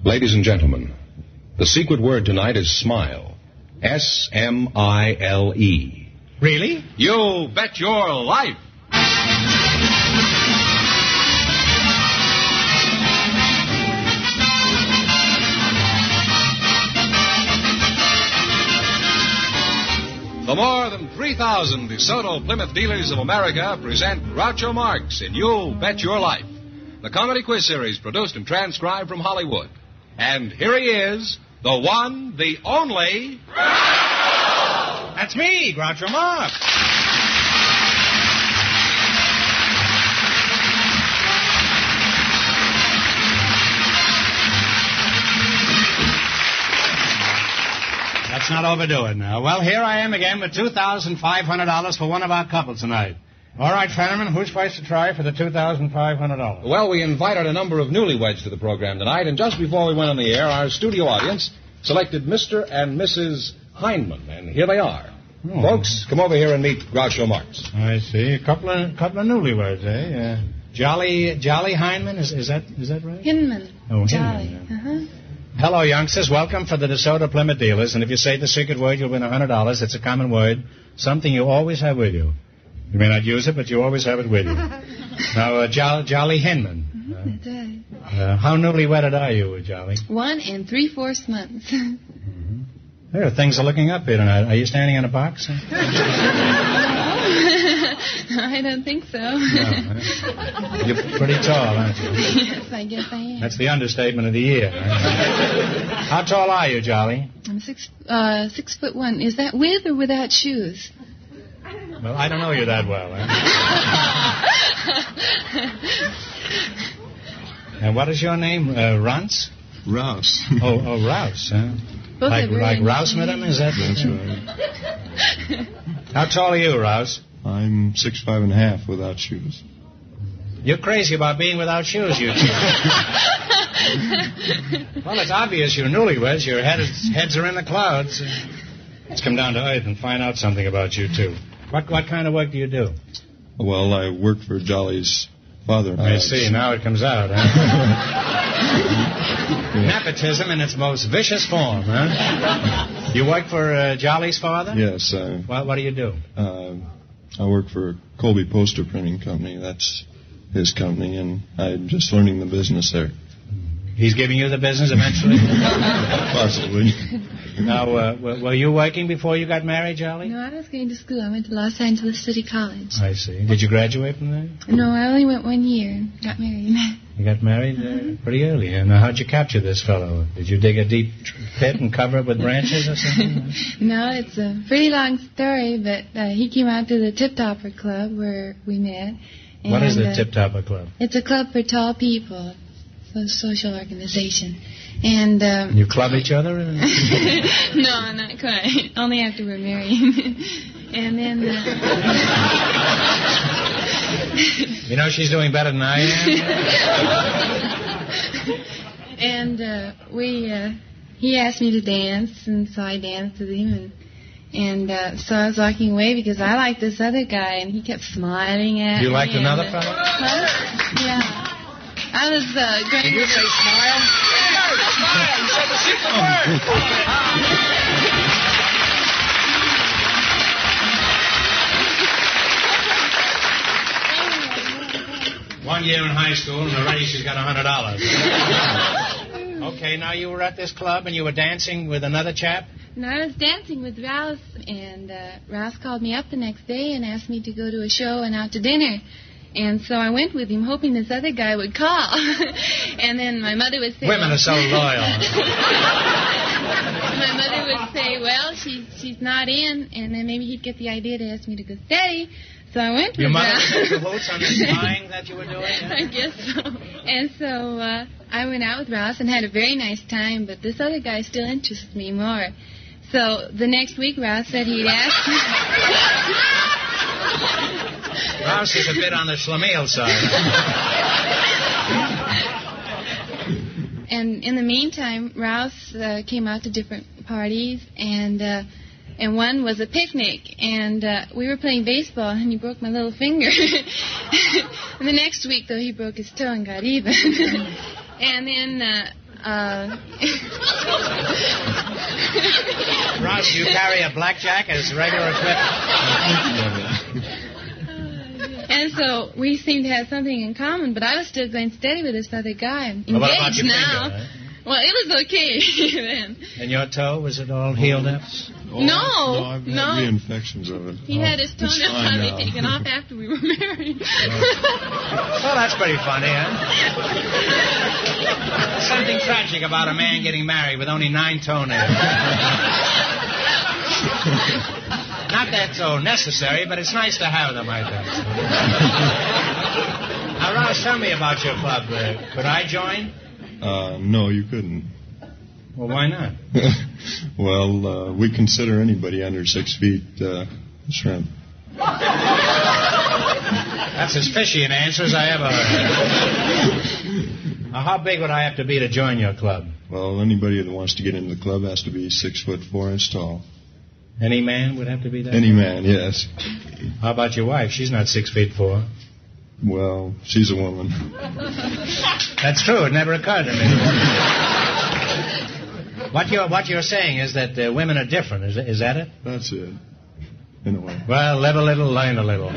Ladies and gentlemen, the secret word tonight is smile. S-M-I-L-E. Really? You bet your life. The more than 3,000 DeSoto Plymouth dealers of America present Groucho Marx in You'll Bet Your Life, the comedy quiz series produced and transcribed from Hollywood. And here he is, the one, the only... Groucho! That's me, Groucho Marx. Let's not overdo it now. Well, here I am again with $2,500 for one of our couples tonight. All right, Fenneman, who's first to try for the $2,500? Well, we invited a number of newlyweds to the program tonight, and just before we went on the air, our studio audience selected Mr. and Mrs. Heinman, and here they are. Oh. Folks, come over here and meet Groucho Marx. I see. A couple of newlyweds, eh? Jolly Heinman, is that right? Hinman. Oh, Jolly. Hinman. Yeah. Hello, youngsters. Welcome for the DeSoto Plymouth dealers. And if you say the secret word, you'll win $100. It's a common word, something you always have with you. You may not use it, but you always have it with you. Now, Jolly Hinman. That's right. How newly wedded are you, Jolly? 1 3/4 months. There, things are looking up here tonight. Are you standing in a box? I don't think so. No, you're pretty tall, aren't you? Yes, I guess I am. That's the understatement of the year. How tall are you, Jolly? I'm 6'1". Is that with or without shoes? Well, I don't know you that well. And what is your name? Runce? Rouse. Oh, Rouse, huh? Both like Rouse Madam, is that? That's right. How tall are you, Rouse? I'm 6'5.5" without shoes. You're crazy about being without shoes, you two. Well, it's obvious you're newlyweds. Your heads are in the clouds. Let's come down to earth and find out something about you two. What kind of work do you do? Well, I work for Jolly's father. I see. Now it comes out, huh? Nepotism in its most vicious form, huh? You work for Jolly's father? Yes. What do you do? I work for Colby Poster Printing Company. That's his company, and I'm just learning the business there. He's giving you the business eventually? Possibly. Now, were you working before you got married, Jolly? No, I was going to school. I went to Los Angeles City College. I see. Did you graduate from there? No, I only went 1 year and got married. You got married pretty early. Now, how'd you capture this fellow? Did you dig a deep pit and cover it with branches or something? No, it's a pretty long story, but he came out to the Topper Club where we met. And, what is the Topper Club? It's a club for tall people. A social organization. And you club each other? No, not quite. Only after we're married. And then you know she's doing better than I am. And he asked me to dance, and so I danced with him, and so I was walking away because I liked this other guy, and he kept smiling at me. You liked another fellow? Yeah. I was going Did you say smile? Yes, smile. You said the secret word. 1 year in high school, and already she's got $100. Okay, now you were at this club, and you were dancing with another chap? No, I was dancing with Rouse, and Rouse called me up the next day and asked me to go to a show and out to dinner. And so I went with him, hoping this other guy would call. And then my mother would say... Women are so loyal. My mother would say, well, she's not in. And then maybe he'd get the idea to ask me to go stay. So I went with Your mother Rouse. took the votes on the spying that you were doing? Yeah? I guess so. And so I went out with Rouse and had a very nice time, but this other guy still interests me more. So the next week, Rouse said he'd ask me... Rouse is a bit on the schlemiel side. And in the meantime, Rouse came out to different parties, and one was a picnic, and we were playing baseball, and he broke my little finger. And the next week, though, he broke his toe and got even. And then Ross, you carry a blackjack as regular equipment? And so we seemed to have something in common, but I was still going steady with this other guy. I'm engaged Well, what about your now. finger, eh? Well, it was okay then. And your toe, was it all healed up? I've had reinfections of it. He had his toenails probably taken off after we were married. Well, that's pretty funny, huh? There's something tragic about a man getting married with only 9 toenails. Not that so necessary, but it's nice to have them, I think. Now, Ross, tell me about your club. Could I join? No, you couldn't. Well, why not? Well, we consider anybody under 6 feet shrimp. That's as fishy an answer as I ever heard. Now, how big would I have to be to join your club? Well, anybody that wants to get into the club has to be 6'4" tall. Any man would have to be that? Any man, yes. How about your wife? She's not 6'4". Well, she's a woman. That's true. It never occurred to me. What you're saying is that women are different. Is that it? That's it, in a way. Well, live a little, learn a little.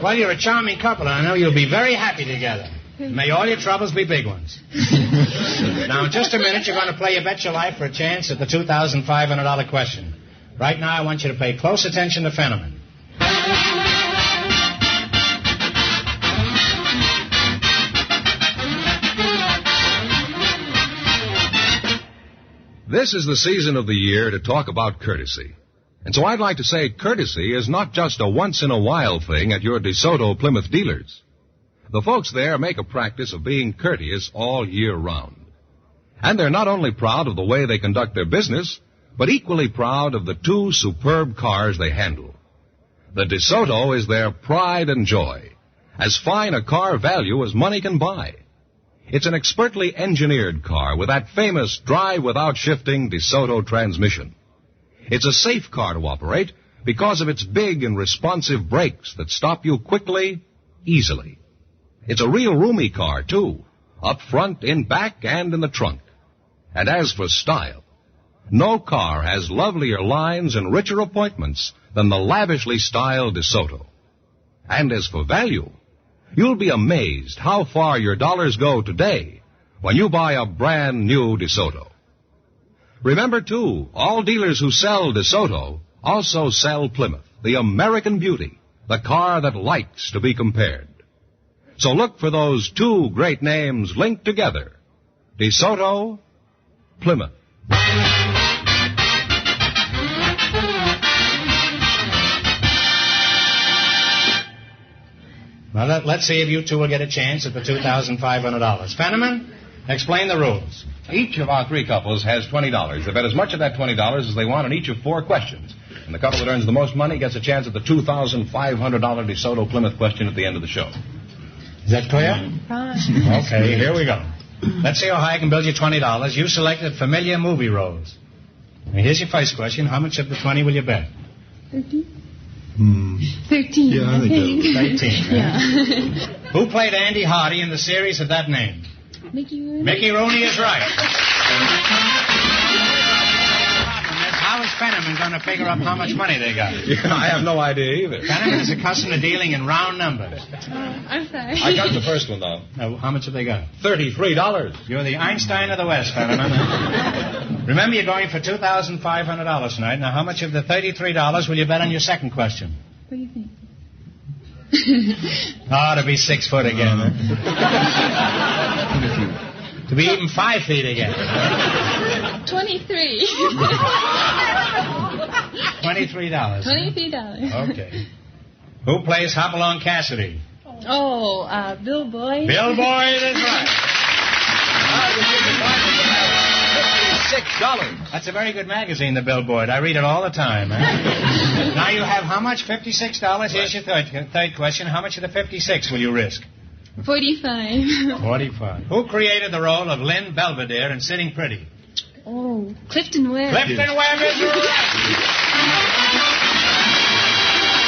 Well, you're a charming couple, and I know you'll be very happy together. May all your troubles be big ones. Now, in just a minute, you're going to play You Bet Your Life for a chance at the $2,500 question. Right now, I want you to pay close attention to Fenneman. This is the season of the year to talk about courtesy. And so I'd like to say courtesy is not just a once-in-a-while thing at your DeSoto Plymouth dealers. The folks there make a practice of being courteous all year round. And they're not only proud of the way they conduct their business, but equally proud of the 2 superb cars they handle. The DeSoto is their pride and joy, as fine a car value as money can buy. It's an expertly engineered car with that famous drive-without-shifting DeSoto transmission. It's a safe car to operate because of its big and responsive brakes that stop you quickly, easily. It's a real roomy car, too, up front, in back, and in the trunk. And as for style, no car has lovelier lines and richer appointments than the lavishly styled DeSoto. And as for value, you'll be amazed how far your dollars go today when you buy a brand new DeSoto. Remember, too, all dealers who sell DeSoto also sell Plymouth, the American beauty, the car that likes to be compared. So look for those 2 great names linked together. DeSoto, Plymouth. Well, let's see if you 2 will get a chance at the $2,500. Fenneman, explain the rules. Each of our 3 couples has $20. They bet as much of that $20 as they want on each of 4 questions. And the couple that earns the most money gets a chance at the $2,500 DeSoto Plymouth question at the end of the show. Is that clear? Fine. Okay, here we go. Let's see how high I can build you $20. You selected familiar movie roles. Now, here's your first question. How much of the 20 will you bet? 13. 13, yeah, I think 13. Yeah. Who played Andy Hardy in the series of that name? Mickey Rooney. Mickey Rooney is right. How is Fenneman going to figure up how much money they got? Yeah, I have no idea either. Fenneman is accustomed to dealing in round numbers. I'm sorry. I got the first one, though. How much have they got? $33. You're the Einstein of the West, Fenneman. Remember, you're going for $2,500 tonight. Now, how much of the $33 will you bet on your second question? What do you think? Oh, to be 6 foot again. To be even 5 feet again. 23. $23. $23. Okay. Who plays Hopalong Cassidy? Oh, Bill Boyd. Bill Boyd is right. $56. That's a very good magazine, the Bill Boyd. I read it all the time. Now you have how much? $56? Here's your third question. How much of the 56 will you risk? 45. 45. Who created the role of Lynn Belvedere in Sitting Pretty? Oh, Clifton Webb. Clifton Webb is right.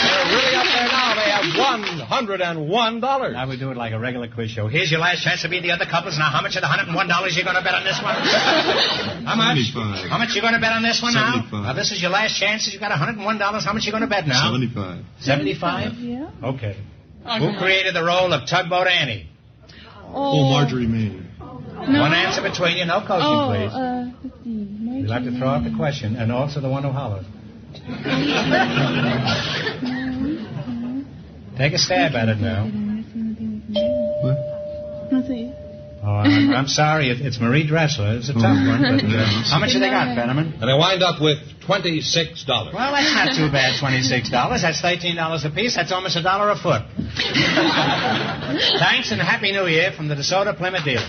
They're really up there now. They have $101. Now we do it like a regular quiz show. Here's your last chance to beat the other couples. Now, how much of the $101 you going to bet on this one? How much? 75. How much you going to bet on this one 75. now? This is your last chance. You got $101. How much you going to bet now? 75. 75? Yeah. Okay. Who created the role of Tugboat Annie? Oh, Marjorie Maynard. No. One answer between you. No coaching, please. Let's see. You'll have to throw out the question, and also the one who hollered. Take a stab at it now. What? Let's see. Oh, I'm sorry. It's Marie Dressler. It's a tough one. But, how much have they got, Fenneman? And they wind up with $26. Well, that's not too bad, $26. That's $13 apiece. That's almost $1 a foot. Thanks and Happy New Year from the DeSoto Plymouth dealer.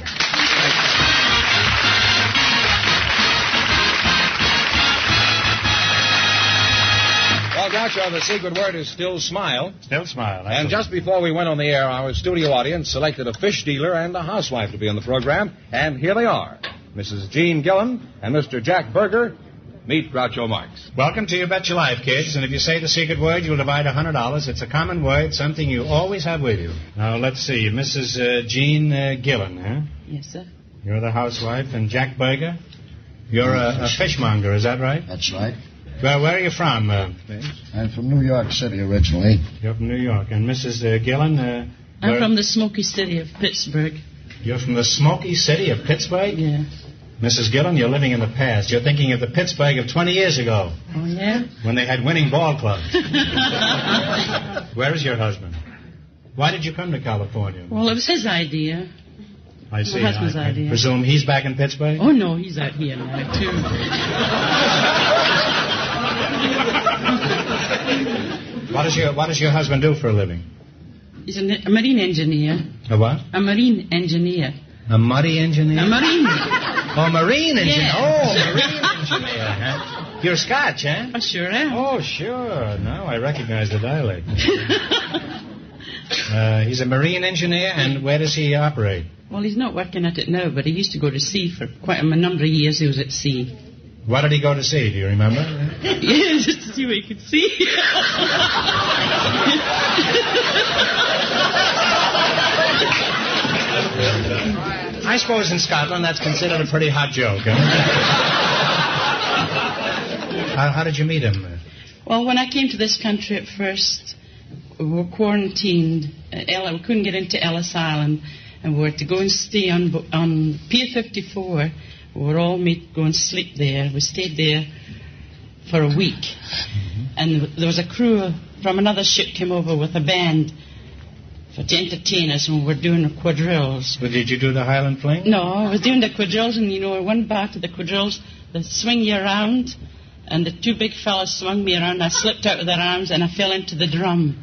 Well, Groucho, the secret word is still smile. Still smile. And just before we went on the air, our studio audience selected a fish dealer and a housewife to be on the program. And here they are, Mrs. Jean Gillen and Mr. Jack Berger. Meet Groucho Marx. Welcome to You Bet Your Life, kids. And if you say the secret word, you'll divide $100. It's a common word, something you always have with you. Now, let's see. Mrs. Jean Gillen, huh? Yes, sir. You're the housewife. And Jack Berger? You're a fishmonger, is that right? That's right. Well, where are you from? I'm from New York City originally. You're from New York. And Mrs. Gillen? I'm from the smoky city of Pittsburgh. You're from the smoky city of Pittsburgh? Yeah. Mrs. Gillen, you're living in the past. You're thinking of the Pittsburgh of 20 years ago. Oh, yeah? When they had winning ball clubs. Where is your husband? Why did you come to California? Well, it was his idea. I see. My husband's I idea. presume he's back in Pittsburgh? Oh, no, he's out here now, too. What does your husband do for a living? He's a marine engineer. A what? A marine engineer. A muddy engineer? A marine. Oh, marine engineer. Yeah. Oh, marine engineer, huh? You're Scotch, huh? I sure am. Oh, sure. Now I recognize the dialect. He's a marine engineer, and where does he operate? Well, he's not working at it now, but he used to go to sea for quite a number of years. He was at sea. What did he go to see? Do you remember? Yeah, just to see what he could see. I suppose in Scotland that's considered a pretty hot joke. Huh? How did you meet him? Well, when I came to this country at first, we were quarantined. We couldn't get into Ellis Island, and we were to go and stay on Pier 54. We were all made to go and sleep there. We stayed there for a week. Mm-hmm. And there was a crew from another ship came over with a band to entertain us, and we were doing the quadrilles. But did you do the Highland Fling? No, I was doing the quadrilles, and one part of the quadrilles, they swing you around, and the two big fellas swung me around. I slipped out of their arms, and I fell into the drum.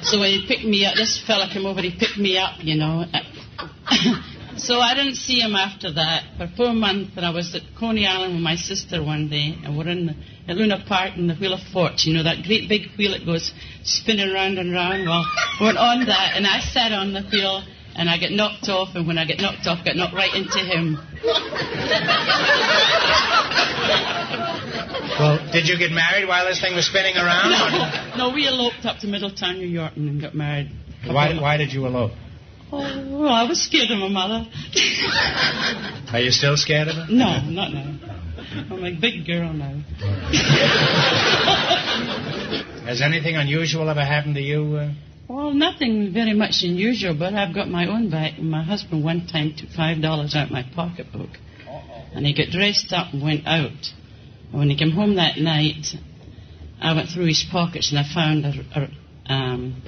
So when he picked me up, this fella came over, he picked me up, So I didn't see him after that. For 4 months, and I was at Coney Island with my sister one day, and we're in at Luna Park in the Wheel of Fortune, that great big wheel that goes spinning round and round. Well, we're on that, and I sat on the wheel, and I get knocked off, and when I get knocked off, I get knocked right into him. Well, did you get married while this thing was spinning around? No, we eloped up to Middletown, New York, and got married. Why did you elope? Oh, well, I was scared of my mother. Are you still scared of her? No, not now. I'm a big girl now. Has anything unusual ever happened to you? Well, nothing very much unusual, but I've got my own back. My husband one time took $5 out of my pocketbook, and he got dressed up and went out. And when he came home that night, I went through his pockets and I found a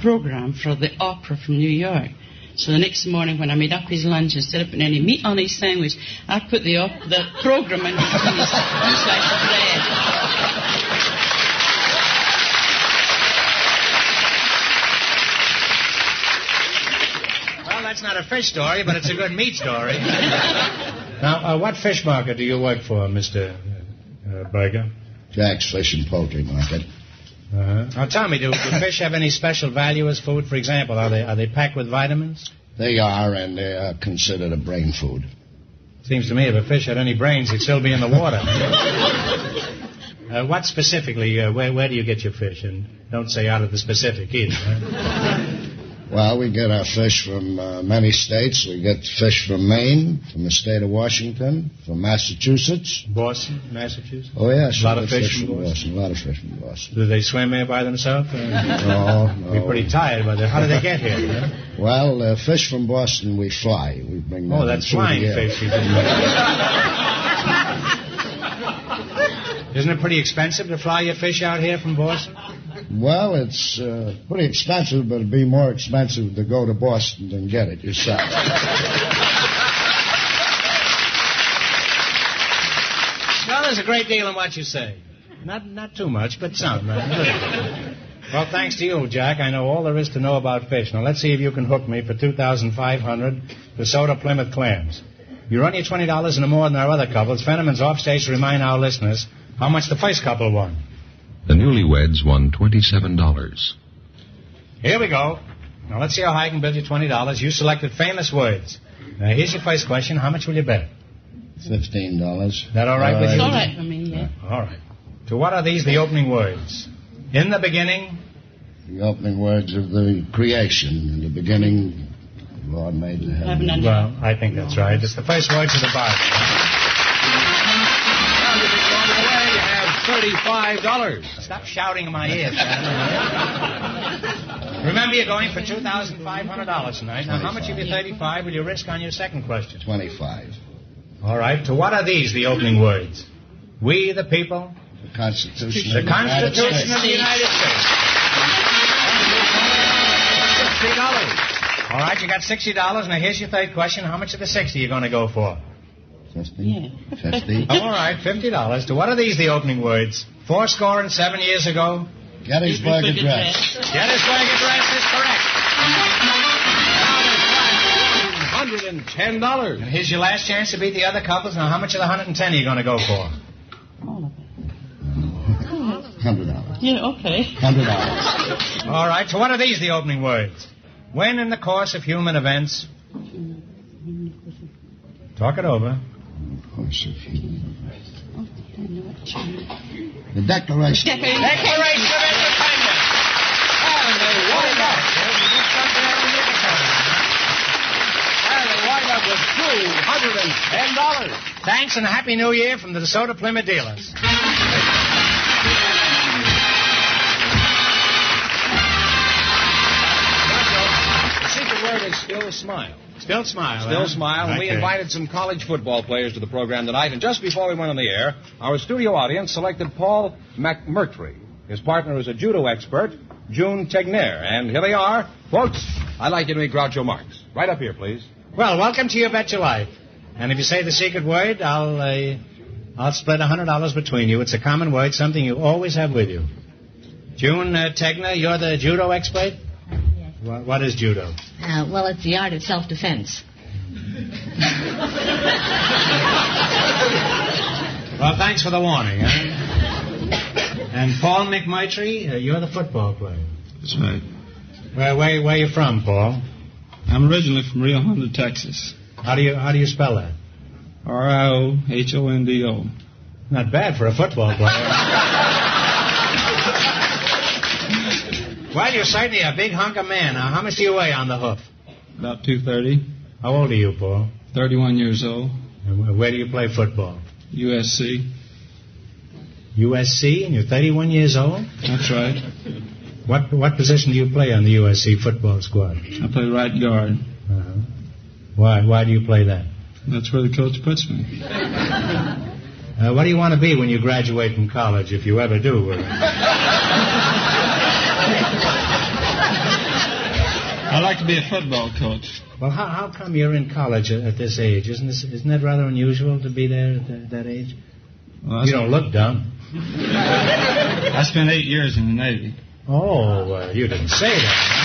program for the opera from New York. So the next morning when I made up his lunch, instead of putting any meat on his sandwich, I put the program in between his slice of bread. Well, that's not a fish story, but it's a good meat story. Now, what fish market do you work for, Mr. Berger? Jack's Fish and Poultry Market. Now, tell me, do fish have any special value as food? For example, are they packed with vitamins? They are, and they're considered a brain food. Seems to me if a fish had any brains, he'd still be in the water. What specifically, where do you get your fish? And don't say out of the Pacific either. Right? Well, we get our fish from many states. We get fish from Maine, from the state of Washington, from Massachusetts. Boston, Massachusetts? Oh, yes. A lot of fish from Boston. A lot of fish from Boston. Do they swim there by themselves? No. We're pretty tired, but how do they get here? Huh? Well, fish from Boston we fly. We bring them that's flying fish. Isn't it pretty expensive to fly your fish out here from Boston? Well, it's pretty expensive, but it'd be more expensive to go to Boston than get it yourself. Well, there's a great deal in what you say. Not too much, but some. Well, thanks to you, Jack. I know all there is to know about fish. Now, let's see if you can hook me for $2,500 DeSoto Plymouth clams. You run your $20 into more than our other couples. Fenneman's offstage to remind our listeners how much the first couple won. The Newlyweds won $27. Here we go. Now, let's see how high I can build you $20. You selected famous words. Now, here's your first question. How much will you bet? $15. Is that all right with you? It's all right for me, yeah. All right. To what are these the opening words? In the beginning? The opening words of the creation. In the beginning, the Lord made the heaven. Well, I think that's right. It's the first words of the Bible. $35. Stop shouting in my ear, Remember, you're going for $2,500 tonight. Now, how much of your $35 will you risk on your second question? 25. All right. To what are these the opening words? We, the people. The Constitution. The Constitution of the United States. $60. All right, you got $60. Now, here's your third question. How much of the 60 are you going to go for? 50. Yeah. 50. All right, $50. To what are these the opening words? 7 years ago? Gettysburg Address. Gettysburg Address is correct. $110. And here's your last chance to beat the other couples. Now, how much of the 110 are you going to go for? All of it. $100. Yeah, okay. $100. All right, so what are these the opening words? When in the course of human events... Talk it over. Course of human events. The Declaration. Declaration of Independence. And they wind up. And they wind up with $210. Thanks and a Happy New Year from the DeSoto Plymouth dealers. The secret word is still smile. Still smile. Still smile. And we Okay. invited some college football players to the program tonight. And just before we went on the air, our studio audience selected Paul McMurtry. His partner is a judo expert, June Tegner. And here they are. Folks, I'd like you to meet Groucho Marx. Right up here, please. Well, welcome to You Bet Your Life. And if you say the secret word, I'll split $100 between you. It's a common word, something you always have with you. June Tegner, you're the judo expert? Yes. What is judo? Well, it's the art of self-defense. Well, thanks for the warning. Huh? And Paul McMurtry, you're the football player. That's right. Where you from, Paul? I'm originally from Rio Hondo, Texas. How do you spell that? RIOHONDO. Not bad for a football player. Well, you're certainly a big hunk of man. Now, how much do you weigh on the hoof? About 230. How old are you, Paul? 31 years old. And where do you play football? USC. USC, and you're 31 years old? That's right. What position do you play on the USC football squad? I play right guard. Uh-huh. Why do you play that? That's where the coach puts me. What do you want to be when you graduate from college, if you ever do? I like to be a football coach. Well, how come you're in college at this age? Isn't that rather unusual to be there at that age? Well, You don't look dumb. I spent 8 years in the Navy. Oh, you didn't say that.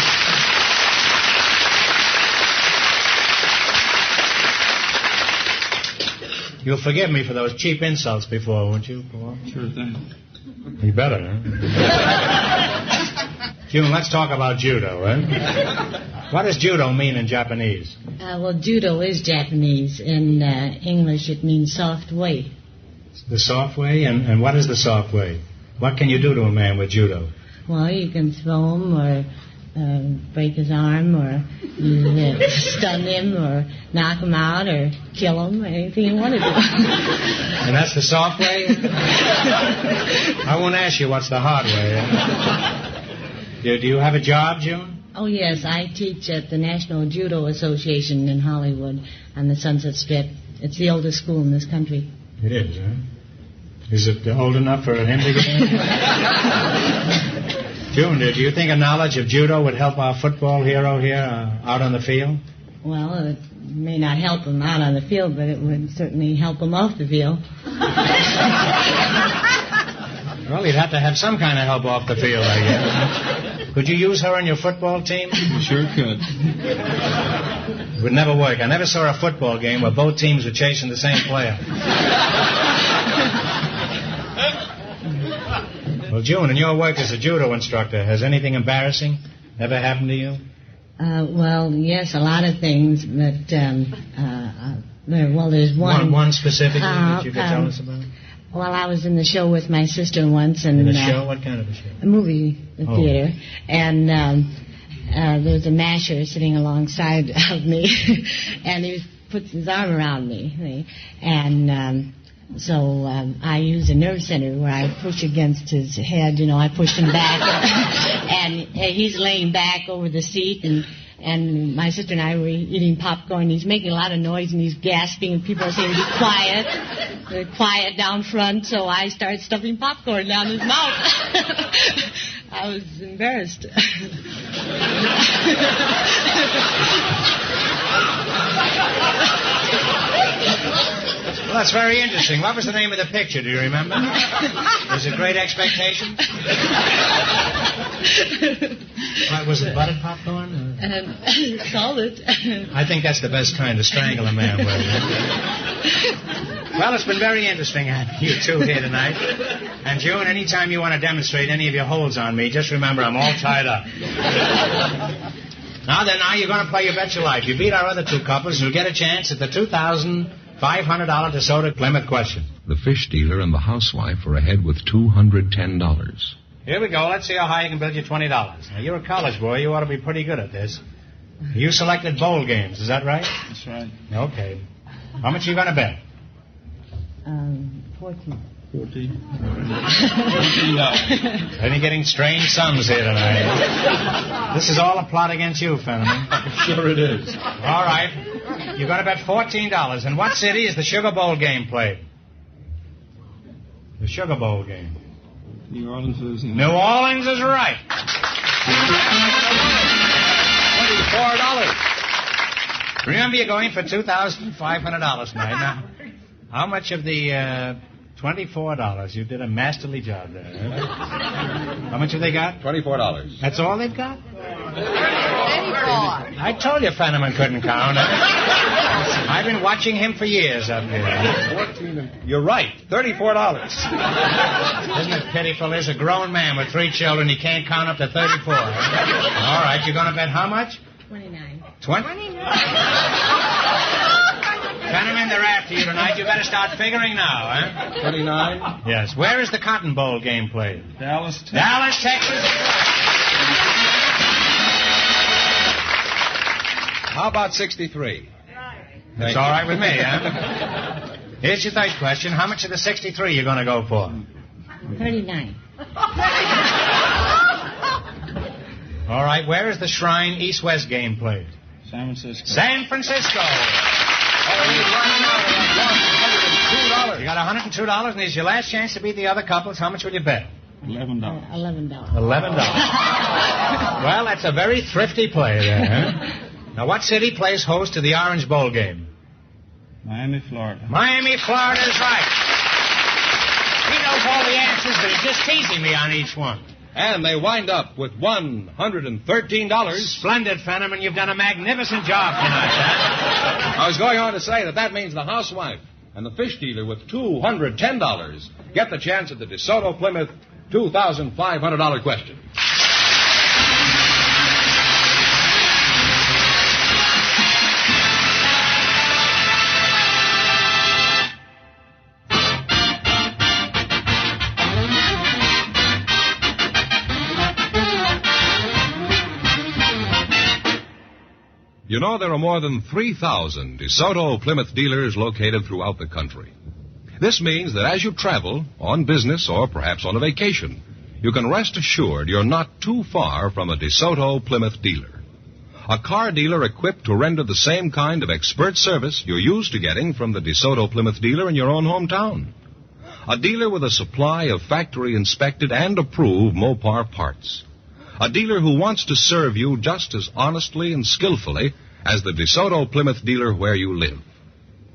You'll forgive me for those cheap insults before, won't you, Paul? Sure thing. You better, huh? June, let's talk about judo, eh? What does judo mean in Japanese? Well, judo is Japanese. In English, it means soft weight. The soft way? And what is the soft way? What can you do to a man with judo? Well, you can throw him or break his arm or stun him or knock him out or kill him, anything you want to do. And that's the soft way? I won't ask you what's the hard way. Do you have a job, June? Oh, yes, I teach at the National Judo Association in Hollywood on the Sunset Strip. It's the oldest school in this country. It is, huh? Is it old enough for him to get in? June, do you think a knowledge of judo would help our football hero here out on the field? Well, it may not help him out on the field, but it would certainly help him off the field. Well, he'd have to have some kind of help off the field, I guess. Could you use her on your football team? You sure could. It would never work. I never saw a football game where both teams were chasing the same player. Well, June, in your work as a judo instructor, has anything embarrassing ever happened to you? Well, yes, a lot of things, but, there's one. One specifically that you could tell us about? Well, I was in the show with my sister once. And, in a show? What kind of a show? A movie theater. And there was a masher sitting alongside of me, and he puts his arm around me. And so I use a nerve center where I push against his head. I pushed him back, and he's laying back over the seat, and my sister and I were eating popcorn. He's making a lot of noise, and he's gasping, and people are saying, be quiet. They're quiet down front, so I started stuffing popcorn down his mouth. I was embarrassed. Well, that's very interesting. What was the name of the picture? Do you remember? Was it Great Expectations? Was it buttered popcorn? Solid. I think that's the best kind to strangle a man with. Well, it's been very interesting having you two here tonight. And June, anytime you want to demonstrate any of your holds on me, just remember I'm all tied up. Now you're going to play your bet your life. You beat our other two couples, you'll get a chance at the $2,500 DeSoto Plymouth question. The fish dealer and the housewife are ahead with $210. Here we go. Let's see how high you can build you $20. Now, you're a college boy. You ought to be pretty good at this. You selected bowl games. Is that right? That's right. Okay. How much are you going to bet? 14. $14. Any getting strange sums here tonight. This is all a plot against you, Fenneman. Sure it is. All right. You're going to bet $14. In what city is the Sugar Bowl game played? The Sugar Bowl game. New Orleans is... New Orleans is right. $24. Remember, you're going for $2,500 tonight. Now, how much of the $24? You did a masterly job there. How much have they got? $24. That's all they've got? I told you Fenneman couldn't count. I've been watching him for years up here. 14. You're right. $34. Isn't it pitiful? There's a grown man with 3 children. He can't count up to 34. All right, you're going to bet how much? 29. 29. Fenneman, they're after you tonight. You better start figuring now, huh? 29. Yes. Where is the Cotton Bowl game played? Dallas, Texas. Dallas, Texas. How about 63? That's all right with me, huh? Here's your third question. How much of the 63 you going to go for? 39. All right. Where is the Shrine East-West game played? San Francisco. San Francisco. You got $102, and it's your last chance to beat the other couples. How much would you bet? $11. $11. Well, that's a very thrifty play there, huh? Now, what city plays host to the Orange Bowl game? Miami, Florida. Miami, Florida is right. He knows all the answers, but he's just teasing me on each one. And they wind up with $113. Splendid, Fenneman. You've done a magnificent job tonight, huh? I was going on to say that means the housewife and the fish dealer with $210 get the chance at the DeSoto Plymouth $2,500 question. you know there are more than 3,000 DeSoto Plymouth dealers located throughout the country. This means that as you travel, on business or perhaps on a vacation, you can rest assured you're not too far from a DeSoto Plymouth dealer. A car dealer equipped to render the same kind of expert service you're used to getting from the DeSoto Plymouth dealer in your own hometown. A dealer with a supply of factory-inspected and approved Mopar parts. A dealer who wants to serve you just as honestly and skillfully as the DeSoto Plymouth dealer where you live.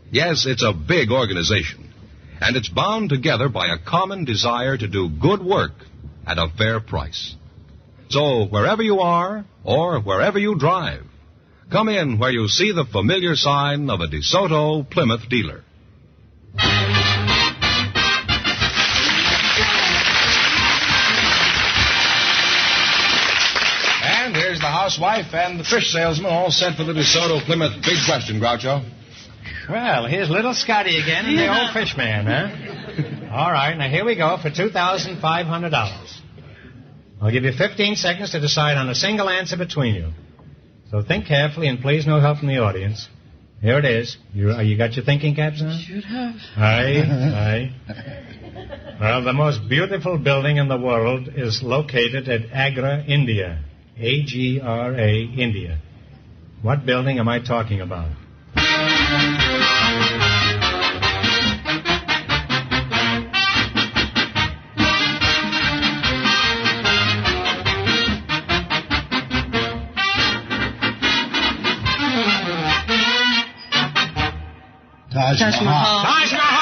Yes, it's a big organization, and it's bound together by a common desire to do good work at a fair price. So wherever you are, or wherever you drive, come in where you see the familiar sign of a DeSoto Plymouth dealer. And here's the housewife and the fish salesman all set for the DeSoto Plymouth big question, Groucho. Well, here's little Scotty again and the old fish man, huh? All right, now here we go for $2,500. I'll give you 15 seconds to decide on a single answer between you. So think carefully and please no help from the audience. Here it is. You got your thinking caps on? Should have. Aye. Well, the most beautiful building in the world is located at Agra, India. A-G-R-A, India. What building am I talking about? Taj Mahal. Taj Mahal!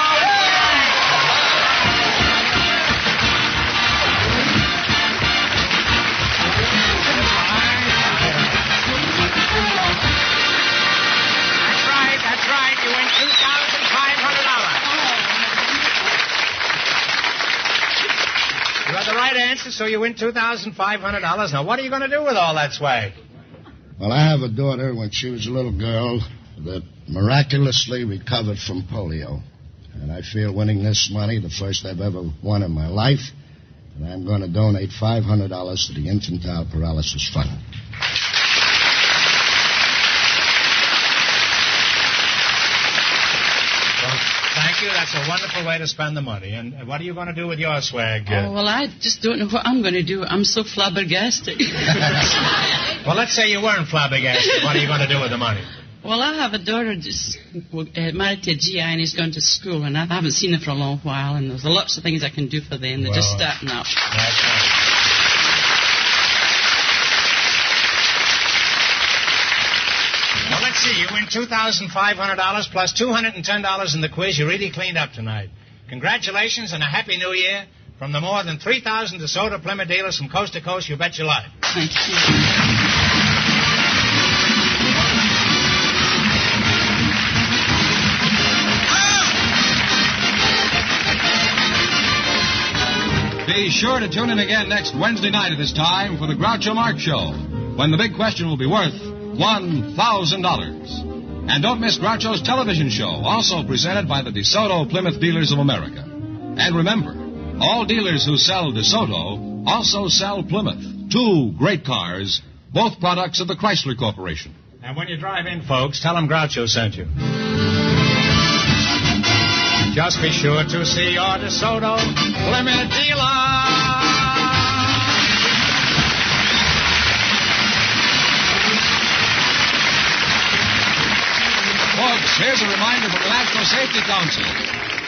That's right. You win $2,500. You had the right answer, so you win $2,500. Now, what are you going to do with all that swag? Well, I have a daughter when she was a little girl that miraculously recovered from polio. And I feel winning this money, the first I've ever won in my life, and I'm going to donate $500 to the Infantile Paralysis Fund. Well, thank you. That's a wonderful way to spend the money. And what are you going to do with your swag? Oh, well, I just don't know what I'm going to do. I'm so flabbergasted. Well, let's say you weren't flabbergasted. What are you going to do with the money? Well, I have a daughter just married to a GI and he's going to school, and I haven't seen her for a long while, and there's lots of things I can do for them. They're just starting up. That's right. Well, let's see. You win $2,500 plus $210 in the quiz. You really cleaned up tonight. Congratulations and a Happy New Year from the more than 3,000 DeSoto Plymouth dealers from coast to coast. You bet your life. Thank you. Be sure to tune in again next Wednesday night at this time for the Groucho Marx Show, when the big question will be worth $1,000. And don't miss Groucho's television show, also presented by the DeSoto Plymouth Dealers of America. And remember, all dealers who sell DeSoto also sell Plymouth, two great cars, both products of the Chrysler Corporation. And when you drive in, folks, tell them Groucho sent you. Just be sure to see your DeSoto Plymouth dealer. Folks, here's a reminder from the National Safety Council.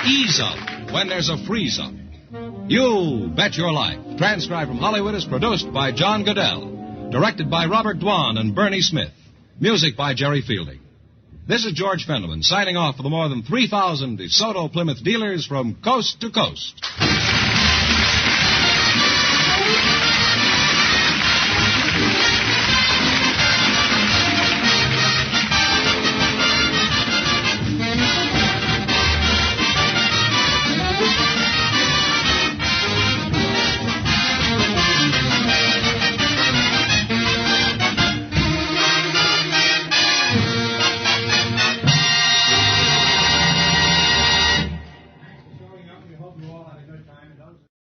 Ease up when there's a freeze up. You Bet Your Life, transcribed from Hollywood, is produced by John Goodell, directed by Robert Dwan and Bernie Smith, music by Jerry Fielding. This is George Fenneman signing off for the more than 3,000 DeSoto Plymouth dealers from coast to coast.